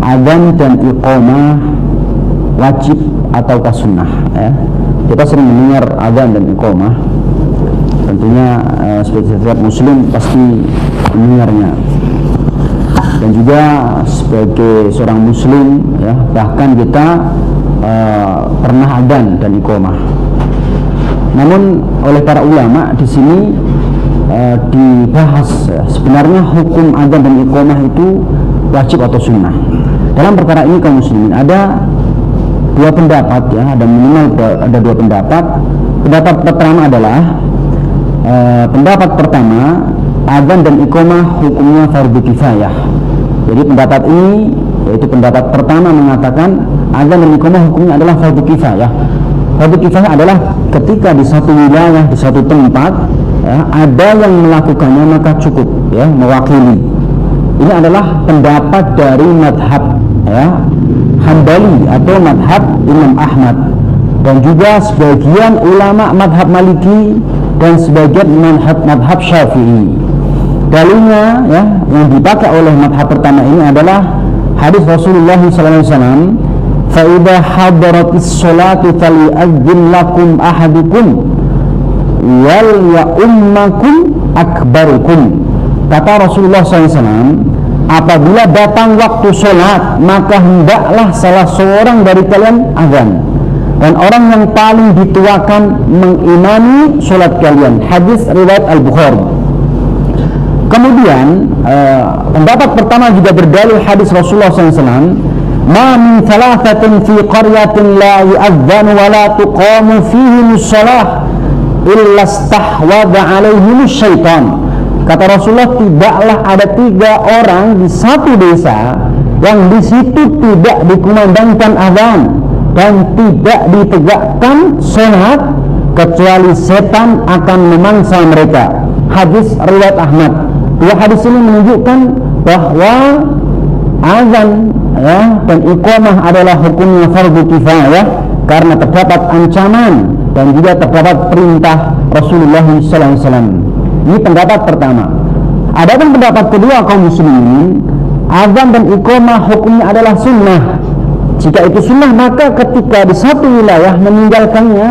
adzan dan iqamah wajib ataukah sunnah, ya. Kita sering mendengar adzan dan iqamah, tentunya setiap muslim pasti mendengarnya, dan juga sebagai seorang muslim, ya, bahkan kita pernah adzan dan iqamah. Namun oleh para ulama di sini dibahas, ya, sebenarnya hukum adzan dan iqamah itu wajib atau sunnah. Dalam perkara ini kaum muslimin ada dua pendapat, ya, ada minimal ada dua pendapat. Pendapat pertama adalah pendapat pertama, adzan dan iqamah hukumnya fardu kifayah. Jadi pendapat ini, yaitu pendapat pertama, mengatakan adzan dan iqamah hukumnya adalah fardu kifayah. Fardu kifayah adalah ketika di satu wilayah, di satu tempat, ya, ada yang melakukannya maka cukup, ya, mewakili. Ini adalah pendapat dari madhab, ya, Hambali atau madhab Imam Ahmad, dan juga sebagian ulama madhab Maliki dan sebagian madhab Syafi'i. Dalilnya, ya, yang dipakai oleh madhab pertama ini adalah hadis Rasulullah SAW, فَإِذَا حَضَرَتِ الصَّلَاةُ فَلْيُؤَذِّنْ لَكُمْ أَحَدُكُمْ وَلْيَؤُمَّكُمْ أَكْبَرُكُمْ. Kata Rasulullah SAW, apabila datang waktu sholat, maka hendaklah salah seorang dari kalian azan, dan orang yang paling dituakan mengimami sholat kalian. Hadis riwayat Al-Bukhari. Kemudian pendapat pertama juga berdalil hadis Rasulullah SAW, ma min thalathatin fi qaryatin la yu'adzan wa la tuqamu fihim shalah illa istahwadha alaihim syaitan. Kata Rasulullah, tidaklah ada 3 orang di satu desa yang di situ tidak dikumandangkan azan dan tidak ditegakkan sholat, kecuali setan akan memangsa mereka. Hadis riwayat Ahmad. Dua hadis ini menunjukkan bahwa azan, ya, dan iqamah adalah hukumnya fardu kifayah karena terdapat ancaman dan juga terdapat perintah Rasulullah SAW. Ini pendapat pertama. Adapun pendapat kedua kaum muslimin, azan dan iqamah hukumnya adalah sunnah. Jika itu sunnah, maka ketika di satu wilayah meninggalkannya,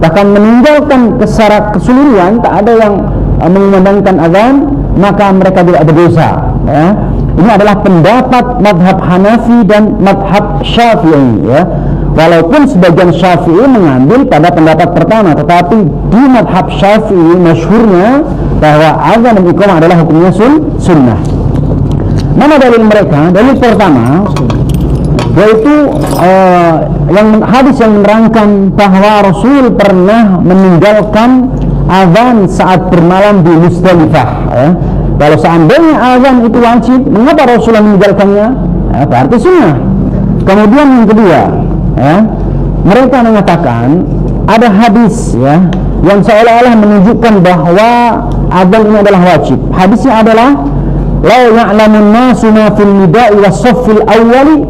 bahkan meninggalkan secara keseluruhan, tak ada yang mengumandangkan azan, maka mereka tidak berdosa, ya. Ini adalah pendapat madhab Hanafi dan madhab Syafi'i, ya. Walaupun sebagian Syafi'i mengambil pada pendapat pertama, tetapi di madhab Syafi'i masyhurnya bahwa azan dan iqamah adalah hukumnya sunnah. Mana dalil mereka? Dalil pertama yaitu hadis yang menerangkan bahwa Rasul pernah meninggalkan azan saat bermalam di Muzdalifah, ya. Kalau seandainya azan itu wajib, mengapa Rasulullah meninggalkannya? Ya, berarti sunnah. Kemudian yang kedua, ya, mereka mengatakan ada hadis, ya, yang seolah-olah menunjukkan bahwa azan ini adalah wajib. Hadisnya adalah law ya'lamun nasu ma fil nida'i was-saffil awwali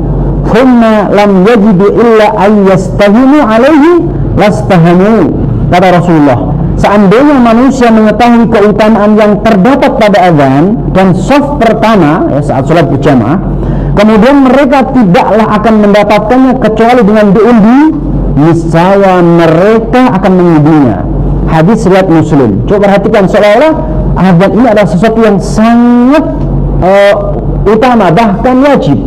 thumma lam yajidu illa an yastahimu alaihi lastahamu. Kata Rasulullah, seandainya manusia mengetahui keutamaan yang terdapat pada azan dan shaf pertama, ya, saat sholat berjamaah, kemudian mereka tidaklah akan mendapatkannya kecuali dengan diundi, niscaya mereka akan mengudinya. Hadis riwayat Muslim. Coba perhatikan, seolah-olah azan ini adalah sesuatu yang sangat utama, bahkan wajib.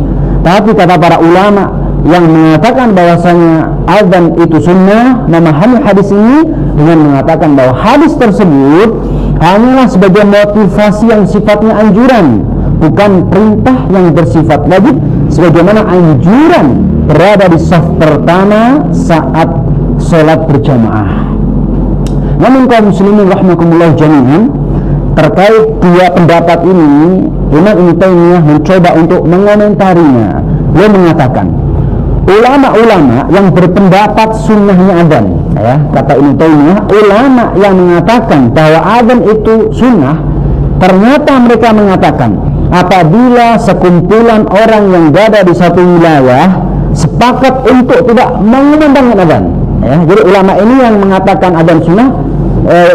Tapi kata para ulama yang mengatakan bahwasanya azan itu sunnah, memahami hadis ini dengan mengatakan bahwa hadis tersebut hanyalah sebagai motivasi yang sifatnya anjuran, bukan perintah yang bersifat wajib, sebagaimana anjuran berada di saf pertama saat sholat berjamaah. Namun kaum muslimin rahimakumullah jami'an, terkait dua pendapat ini, Imam Ibnu Taimiyah mencoba untuk mengomentarinya. Dia mengatakan, ulama-ulama yang berpendapat sunnahnya azan, ya, kata Ibnu Taimiyah, ulama yang mengatakan bahwa azan itu sunnah, ternyata mereka mengatakan apabila sekumpulan orang yang berada di satu wilayah sepakat untuk tidak mengumandangkan azan, ya. Jadi ulama ini yang mengatakan azan sunnah,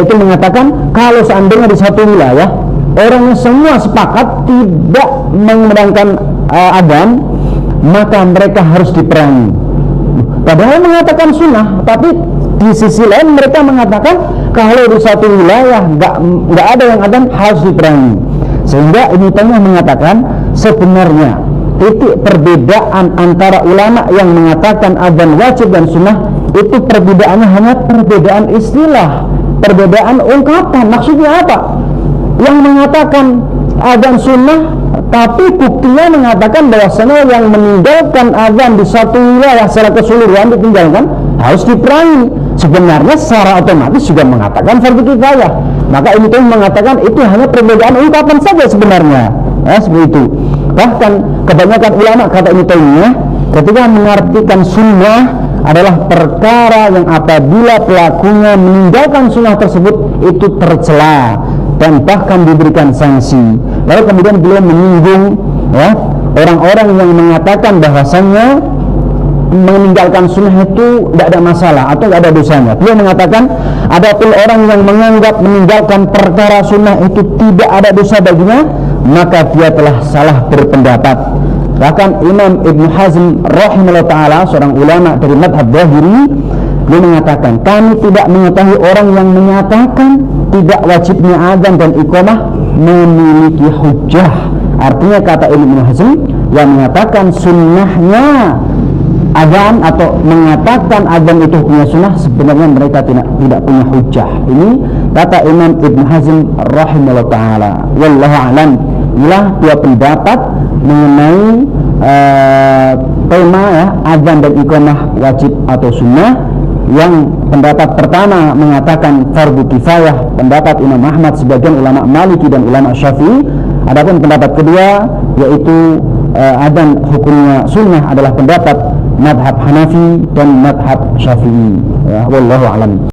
itu mengatakan kalau seandainya di satu wilayah orangnya semua sepakat tidak mengumandangkan azan, maka mereka harus diperangi. Padahal mengatakan sunnah, tapi di sisi lain mereka mengatakan kalau di satu wilayah nggak ada yang adzan harus diperangi. Sehingga Ibnu Taimiyah mengatakan sebenarnya titik perbedaan antara ulama yang mengatakan adzan wajib dan sunnah itu perbedaannya hanya perbedaan istilah, perbedaan ungkapan. Maksudnya apa? Yang mengatakan adzan sunnah tapi buktinya mengatakan bahwasanya yang meninggalkan adzan di satu wilayah secara keseluruhan ditinggalkan harus diperangi. Sebenarnya secara otomatis juga mengatakan fardu kifayah. Maka ini tuh mengatakan itu hanya perbedaan ungkapan saja sebenarnya. Seperti itu. Bahkan kebanyakan ulama kata Ibnu Taimiyah ketika mengartikan sunnah adalah perkara yang apabila pelakunya meninggalkan sunnah tersebut itu tercela dan bahkan diberikan sanksi. Lalu kemudian beliau menyinggung orang-orang yang mengatakan bahwasannya meninggalkan sunnah itu tidak ada masalah atau tidak ada dosanya. Beliau mengatakan adapun orang yang menganggap meninggalkan perkara sunnah itu tidak ada dosa baginya, maka dia telah salah berpendapat. Bahkan Imam Ibnu Hazm rahimahullah ta'ala, seorang ulama dari madhab Zahiri, beliau mengatakan kami tidak mengetahui orang yang menyatakan tidak wajibnya adzan dan iqamah memiliki hujjah. Artinya kata Ibnu Hazm yang mengatakan sunnahnya adzan atau mengatakan adzan itu punya sunnah, sebenarnya mereka tidak punya hujjah. Ini kata Imam Ibnu Hazm rahimahullah ta'ala. Wallahu a'lam. Inilah dua pendapat mengenai tema adzan dan iqamah wajib atau sunnah. Yang pendapat pertama mengatakan fardu kifayah, pendapat Imam Ahmad, sebagian ulama Maliki dan ulama Syafi'i. Adapun pendapat kedua yaitu adzan hukumnya sunnah adalah pendapat madhab Hanafi dan madhab Syafi'i. Wallahu a'lam.